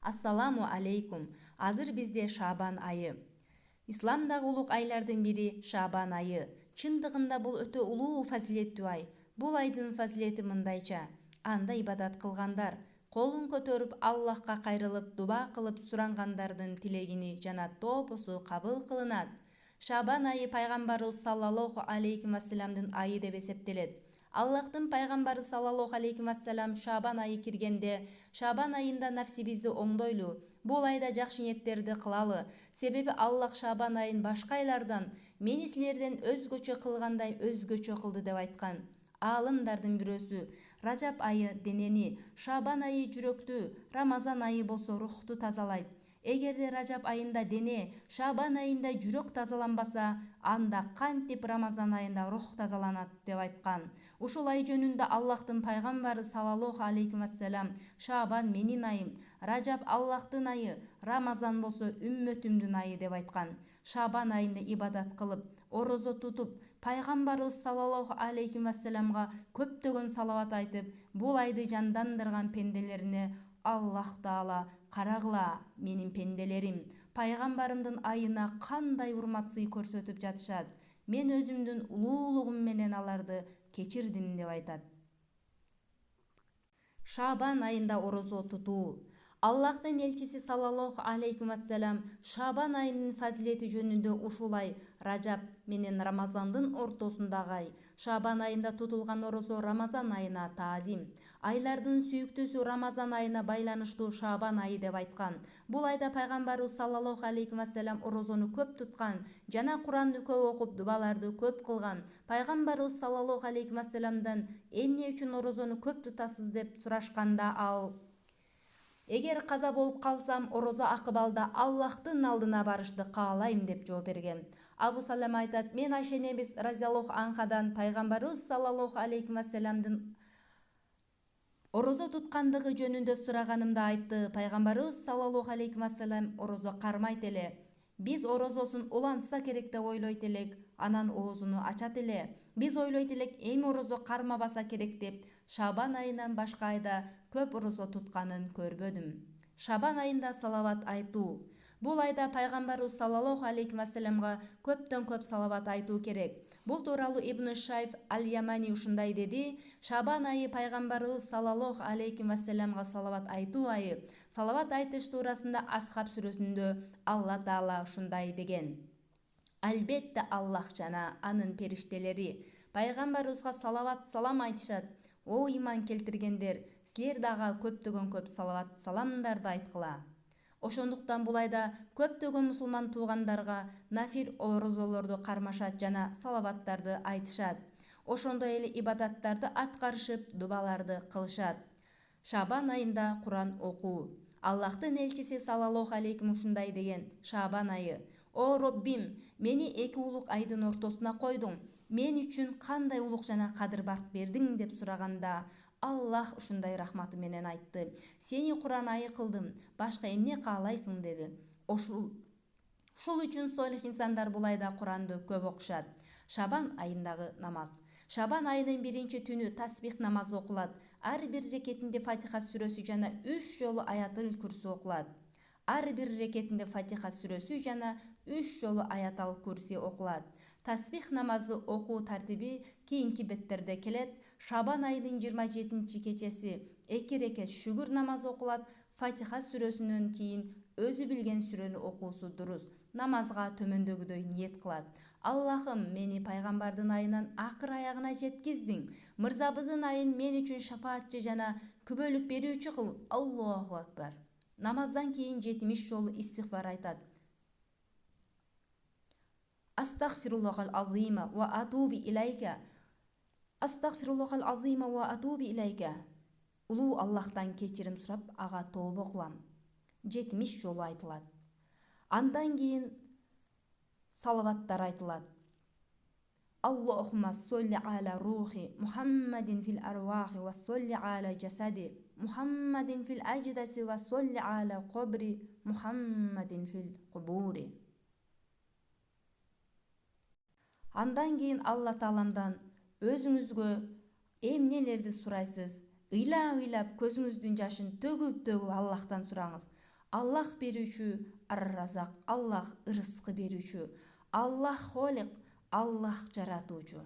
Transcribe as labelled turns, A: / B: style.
A: Ассаламу алейкум. Азыр бизде Шабан айы. Исламдагы улук айлардын бири Шабан айы. Чындыгында бул өтө улуу фазилеттүү ай. Бул айдын фазилети мындайча: анда ибадат кылгандар, колун көтөрүп Аллахка кайрылып дуба кылып сурангандардын тилегини жана тоопосу кабыл кылынат. Шабан айы пайгамбарыбыз саллаллаху алейхи вассаламдын айы деп эсептелет. Аллахтын пайгамбары саллаллаху алейхи вассалам Шабан айы киргенде: Шабан айында нафсибизди оңдойлу, бул айда жакшы ниеттерди кылалы, себеби Аллах Шабан айын башка айлардан мени силерден өзгөчө кылгандай өзгөчө кылды деп айткан. Аалымдардын бирөөсү: Ражаб айы денени, Шабан айы жүрөктү, Рамазан айы болсо рухту тазалайт. Эгерде Ражаб айында дене, Шабан айында жүрөк тазаланбаса, анда кантип Рамазан айында рух тазаланат деп айткан. Ушул ай жөнүндө Аллахтын пайгамбары саллаллаху алейхи вассалам: Шабан менин айым, Ражаб Аллахтын айы, Рамазан болсо үммөтүмдүн айы деп айткан. Шабан айында ибадат кылып, орозо тутуп, пайгамбарыбыз саллаллаху алейхи вассаламга көптөгөн салават айтып, бул айды жандандырган пенделерине Аллах Таала: карагыла, менин пенделерим, пайгамбарымдын айына кандай урмат-сый көрсөтүп жатышат. Мен өзүмдүн улуулугум менен аларды кечирдим деп айтат. Шабан айында орозо тутуу. Аллахтын элчиси саллаллаху алейхи вассалам Шабан айынын фазилети жөнүндө ушул ай Ражаб менен Рамазандын ортосундагы ай. Шабан айында тутулган орозо Рамазан айына таазим. Айлардын сүйүктүүсү Рамазан айына байланыштуу Шабан айы деп айткан. Бул айда пайгамбарыбыз саллаллаху алейхи вассалам орозону көп туткан жана Куранды көп окуп, дубаларды көп кылган. Пайгамбарыбыз саллаллаху алейхи вассаламдан эмне үчүн орозону көп тутасыз деп сурашканда ал: эгер каза болуп калсам, орозо акыбалда Аллахтын алдына барышты каалайм деп жооп берген. Абу Салама айтат: мен Айша энебиз разияллаху анхадан пайгамбарыбыз саллаллаху алейхи вассаламдын орозо туткандыгы жөнүндө сураганымда айтты: пайгамбарыбыз саллаллаху алейхи вассалам орозо кармайт эле. Биз орозосун улантса керек деп ойлойт элек, анан оозуну ачат эле. Биз ойлойт элек, эми орозо кармабаса керек деп. Шабан айынан башка айда көп орозо тутканын көрбөдүм. Шабан айында салават айтуу. Бул айда пайгамбарыбыз саллаллаху алейхи вассаламга көптөн көп салават айтуу керек. Бул тууралуу Ибн Шайф аль-Ямани ушундай деди: Шабан айы пайгамбарыбыз саллаллаху алейхи вассаламга салават айтуу айы. Салават айтыш туурасында Асхаб сүрөсүндө Алла Таала ушундай деген: албетте Аллах жана анын периштелери пайгамбарыбызга салават салам айтышат. О ыйман келтиргендер, силер дагы көптөгөн көп салават саламдарды айткыла. Ошондуктан бул айда көптөгөн мусулман туугандарга нафил орозолорду кармашат жана салаваттарды айтышат. Ошондой эле ибадаттарды аткарышып, дубаларды кылышат. Шабан айында Куран окуу. Аллахтын элчиси саллаллаху алейхи ушундай деген: Шабан айы: О Роббим, мени эки улук айдын ортосуна койдуң. Мен үчүн кандай улук жана кадыр-бакт бердиң деп сураганда, Аллах ушундай рахматы менен айтты: сени Куран айы кылдым, башка эмне каалайсың деди. Ушул үчүн солих инсандар бул айда Куранды көп окушат. Шабан айындагы намаз. Шабан айынын биринчи түнү тасбих намазы окулат. Ар бир рекетинде Фатиха сүрөсү жана 3 жолу Аятыл Курси окулат. Ар бир рекетинде Фатиха сүрөсү жана 3 жолу Аятал Курси окулат. Тасбих намазы окуу тартиби кийинки беттерде келет. Шабан айынын 27 кечеси 2 рекет шүгүр намазы окулат. Фатиха сүрөсүнөн кийин өзү билген сүрөнү окуусу дурус. Намазга төмөндөгүдөй ниет кылат: Аллахым, мени пайгамбардын айынан акыр аягына жеткиздиң. Мырзабыздын айын мен үчүн шафаатчы жана күбөлүк берүүчү кыл. Аллаху акбар. Намаздан кийин 70 жолу истигфар айтат: Астагфируллахал азима ва атуби илайка. Астагфируллахал азима ва атуби илайка. Улуу Аллахтан кечирим сурап, ага тобо кылам. 70 жолу айтылат. Андан кийин салаваттар айтылат: Аллахумма солли аля рухи Мухаммадин фил арвахи ва солли аля жасади Мухаммадин фил адждаси ва солли аля кобри Мухаммадин фил кубури. Андан кийин Алла Тааламдан өзүңүзгө эмнелерди сурайсыз, ыйлап көзүңүздүн жашын төгүп Аллахтан сураңыз. Аллах берүүчү, ар-разак, Аллах ырыскы берүүчү, Аллах холик, Аллах жаратуучу.